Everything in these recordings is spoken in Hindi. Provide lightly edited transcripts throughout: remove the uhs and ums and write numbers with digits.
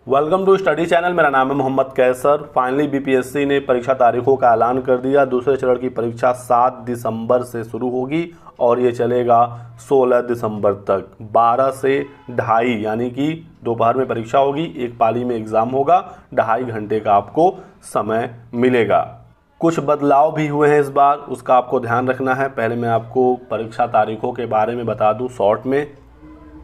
Welcome to study channel. मेरा नाम है मोहम्मद कैसर। फाइनली बीपीएससी ने परीक्षा तारीखों का ऐलान कर दिया। दूसरे चरण की परीक्षा 7 दिसंबर से शुरू होगी और ये चलेगा 16 दिसंबर तक 12 से 2:30 यानी कि दोपहर में परीक्षा होगी। एक पाली में एग्ज़ाम होगा, 2.5 घंटे का आपको समय मिलेगा। कुछ बदलाव भी हुए हैं इस बार, उसका आपको ध्यान रखना है। पहले मैं आपको परीक्षा तारीखों के बारे में बता दूं शॉर्ट में।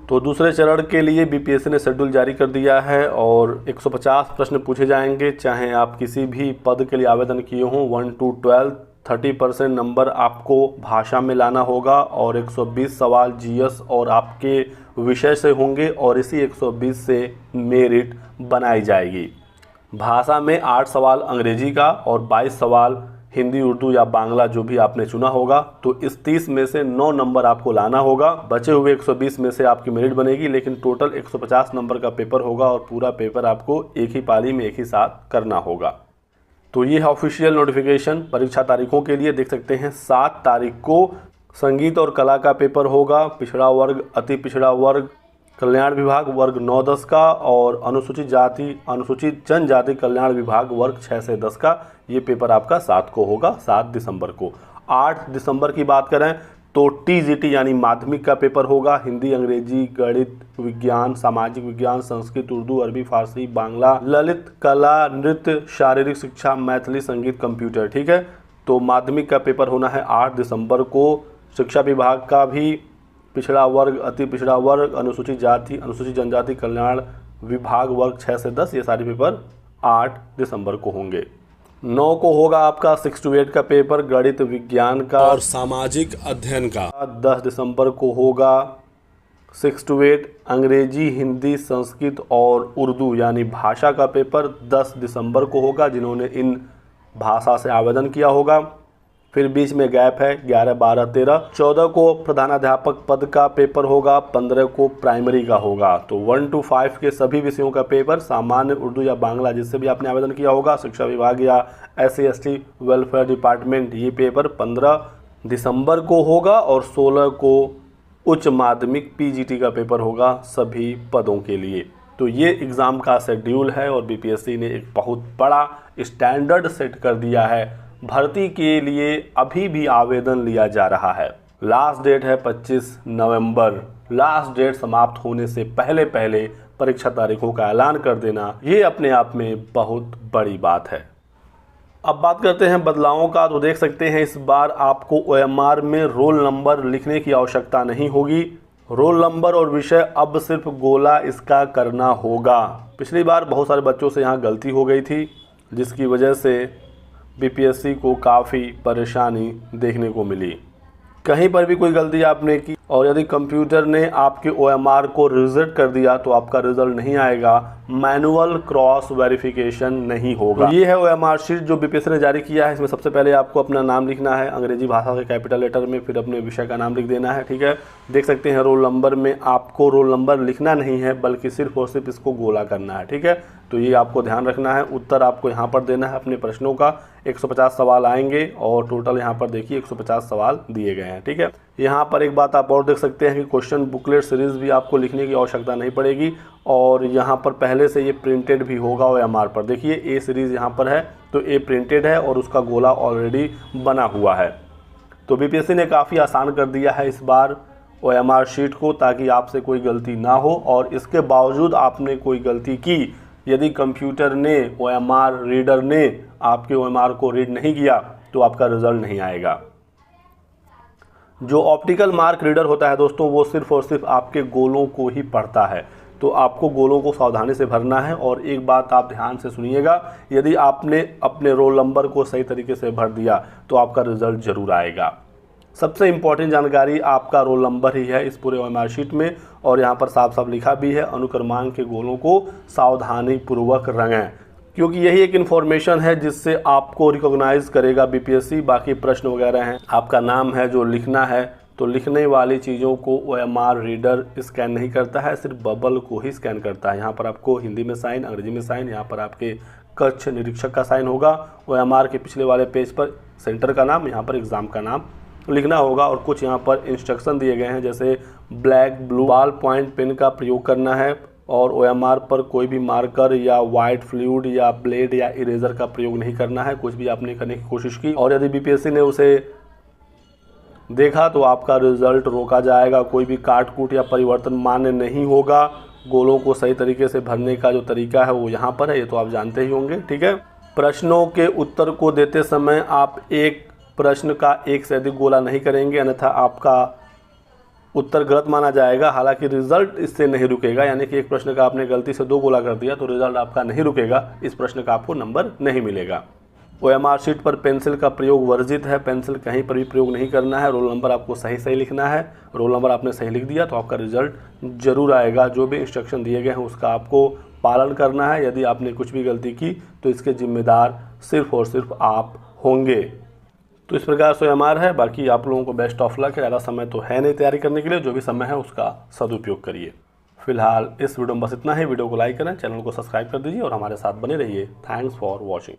तो दूसरे चरण के लिए बीपीएससी ने शेड्यूल जारी कर दिया है और 150 प्रश्न पूछे जाएंगे, चाहे आप किसी भी पद के लिए आवेदन किए हों। 1 to 12 30% नंबर आपको भाषा में लाना होगा और 120 सवाल जीएस और आपके विषय से होंगे और इसी 120 से मेरिट बनाई जाएगी। भाषा में 8 सवाल अंग्रेजी का और 22 सवाल हिंदी, उर्दू या बांग्ला जो भी आपने चुना होगा। तो इस 30 में से 9 नंबर आपको लाना होगा। बचे हुए 120 में से आपकी मेरिट बनेगी, लेकिन टोटल 150 नंबर का पेपर होगा और पूरा पेपर आपको एक ही पाली में एक ही साथ करना होगा। तो ये है ऑफिशियल नोटिफिकेशन परीक्षा तारीखों के लिए। देख सकते हैं 7 तारीख को संगीत और कला का पेपर होगा। पिछड़ा वर्ग, अति पिछड़ा वर्ग, कल्याण विभाग वर्ग 9-10 का और अनुसूचित जाति अनुसूचित जनजाति कल्याण विभाग वर्ग 6 से 10 का। ये पेपर आपका 7 को होगा, 7 दिसंबर को। 8 दिसंबर की बात करें तो टीजीटी यानी माध्यमिक का पेपर होगा। हिंदी, अंग्रेजी, गणित, विज्ञान, सामाजिक विज्ञान, संस्कृत, उर्दू, अरबी, फारसी, बांग्ला, ललित कला, नृत्य, शारीरिक शिक्षा, मैथिली, संगीत, कंप्यूटर। ठीक है, तो माध्यमिक का पेपर होना है 8 दिसंबर को। शिक्षा विभाग का भी पिछड़ा वर्ग, अति पिछड़ा वर्ग, अनुसूचित जाति अनुसूचित जनजाति कल्याण विभाग वर्ग 6 से 10, ये सारे पेपर 8 दिसंबर को होंगे। 9 को होगा आपका 6 to 8 का पेपर, गणित, विज्ञान का और सामाजिक अध्ययन का। 10 दिसंबर को होगा 6 to 8 अंग्रेजी, हिंदी, संस्कृत और उर्दू यानी भाषा का पेपर 10 दिसंबर को होगा, जिन्होंने इन भाषा से आवेदन किया होगा। फिर बीच में गैप है 11, 12, 13। 14 को प्रधानाध्यापक पद का पेपर होगा, 15 को प्राइमरी का होगा। तो 1 to 5 के सभी विषयों का पेपर, सामान्य, उर्दू या बांग्ला जिससे भी आपने आवेदन किया होगा, शिक्षा विभाग या SC/ST वेलफेयर डिपार्टमेंट, ये पेपर 15 दिसंबर को होगा। और 16 को उच्च माध्यमिक PGT का पेपर होगा सभी पदों के लिए। तो ये एग्ज़ाम का शेड्यूल है और बीपीएससी ने एक बहुत बड़ा स्टैंडर्ड सेट कर दिया है। भर्ती के लिए अभी भी आवेदन लिया जा रहा है। लास्ट डेट है 25 नवंबर। लास्ट डेट समाप्त होने से पहले पहले परीक्षा तारीखों का ऐलान कर देना, ये अपने आप में बहुत बड़ी बात है। अब बात करते हैं बदलावों का। तो देख सकते हैं इस बार आपको OMR में रोल नंबर लिखने की आवश्यकता नहीं होगी। रोल नंबर और विषय अब सिर्फ गोला इसका करना होगा। पिछली बार बहुत सारे बच्चों से यहाँ गलती हो गई थी, जिसकी वजह से बीपीएससी को काफ़ी परेशानी देखने को मिली। कहीं पर भी कोई गलती आपने की और यदि कंप्यूटर ने आपके OMR को रिजेक्ट कर दिया तो आपका रिजल्ट नहीं आएगा, मैनुअल क्रॉस वेरिफिकेशन नहीं होगा। तो ये है OMR शीट जो बीपीएससी ने जारी किया है। इसमें सबसे पहले आपको अपना नाम लिखना है अंग्रेजी भाषा के कैपिटल लेटर में, फिर अपने विषय का नाम लिख देना है। ठीक है, देख सकते हैं रोल नंबर में आपको रोल नंबर लिखना नहीं है, बल्कि सिर्फ और सिर्फ इसको गोला करना है। ठीक है, तो ये आपको ध्यान रखना है। उत्तर आपको यहाँ पर देना है अपने प्रश्नों का। 150 सवाल आएंगे और टोटल यहाँ पर देखिए 150 सवाल दिए गए हैं। ठीक है, यहाँ पर एक बात आप और देख सकते हैं कि क्वेश्चन बुकलेट सीरीज भी आपको लिखने की आवश्यकता नहीं पड़ेगी और यहाँ पर पहले से ये प्रिंटेड भी होगा OMR पर। देखिए ए सीरीज़ यहाँ पर है तो ए प्रिंटेड है और उसका गोला ऑलरेडी बना हुआ है। तो बीपीएससी ने काफ़ी आसान कर दिया है इस बार OMR शीट को, ताकि आपसे कोई गलती ना हो। और इसके बावजूद आपने कोई गलती की, यदि कंप्यूटर ने OMR रीडर ने आपके OMR को रीड नहीं किया तो आपका रिजल्ट नहीं आएगा। जो ऑप्टिकल मार्क रीडर होता है दोस्तों, वो सिर्फ और सिर्फ आपके गोलों को ही पढ़ता है। तो आपको गोलों को सावधानी से भरना है। और एक बात आप ध्यान से सुनिएगा, यदि आपने अपने रोल नंबर को सही तरीके से भर दिया तो आपका रिजल्ट जरूर आएगा। सबसे इम्पॉर्टेंट जानकारी आपका रोल नंबर ही है इस पूरे OMR शीट में। और यहाँ पर साफ साफ लिखा भी है, अनुक्रमांक के गोलों को सावधानी पूर्वक रंगें, क्योंकि यही एक इन्फॉर्मेशन है जिससे आपको रिकॉग्नाइज करेगा बीपीएससी। बाकी प्रश्न वगैरह हैं, आपका नाम है जो लिखना है, तो लिखने वाली चीज़ों को OMR रीडर स्कैन नहीं करता है, सिर्फ बबल को ही स्कैन करता है। यहाँ पर आपको हिंदी में साइन, अंग्रेजी में साइन, यहाँ पर आपके कक्ष निरीक्षक का साइन होगा। OMR के पिछले वाले पेज पर सेंटर का नाम, यहाँ पर एग्ज़ाम का नाम लिखना होगा। और कुछ यहाँ पर इंस्ट्रक्शन दिए गए हैं, जैसे black blue ballpoint pen का प्रयोग करना है और OMR पर कोई भी मार्कर या वाइट फ्लूइड या ब्लेड या इरेजर का प्रयोग नहीं करना है। कुछ भी आपने करने की कोशिश की और यदि BPSC ने उसे देखा तो आपका रिजल्ट रोका जाएगा। कोई भी काट कूट या परिवर्तन मान्य नहीं होगा। गोलों को सही तरीके से भरने का जो तरीका है वो यहाँ पर है, ये तो आप जानते ही होंगे। ठीक है, प्रश्नों के उत्तर को देते समय आप एक प्रश्न का एक से अधिक गोला नहीं करेंगे, अन्यथा आपका उत्तर गलत माना जाएगा। हालांकि रिजल्ट इससे नहीं रुकेगा, यानी कि एक प्रश्न का आपने गलती से 2 गोला कर दिया तो रिजल्ट आपका नहीं रुकेगा, इस प्रश्न का आपको नंबर नहीं मिलेगा। OMR शीट पर पेंसिल का प्रयोग वर्जित है, पेंसिल कहीं पर भी प्रयोग नहीं करना है। रोल नंबर आपको सही लिखना है। रोल नंबर आपने सही लिख दिया तो आपका रिजल्ट जरूर आएगा। जो भी इंस्ट्रक्शन दिए गए हैं उसका आपको पालन करना है। यदि आपने कुछ भी गलती की तो इसके जिम्मेदार सिर्फ और सिर्फ आप होंगे। तो इस प्रकार से OMR है। बाकी आप लोगों को बेस्ट ऑफ लक है। ज़्यादा समय तो है नहीं तैयारी करने के लिए, जो भी समय है उसका सदुपयोग करिए। फिलहाल इस वीडियो में बस इतना ही। वीडियो को लाइक करें, चैनल को सब्सक्राइब कर दीजिए और हमारे साथ बने रहिए। Thanks for watching.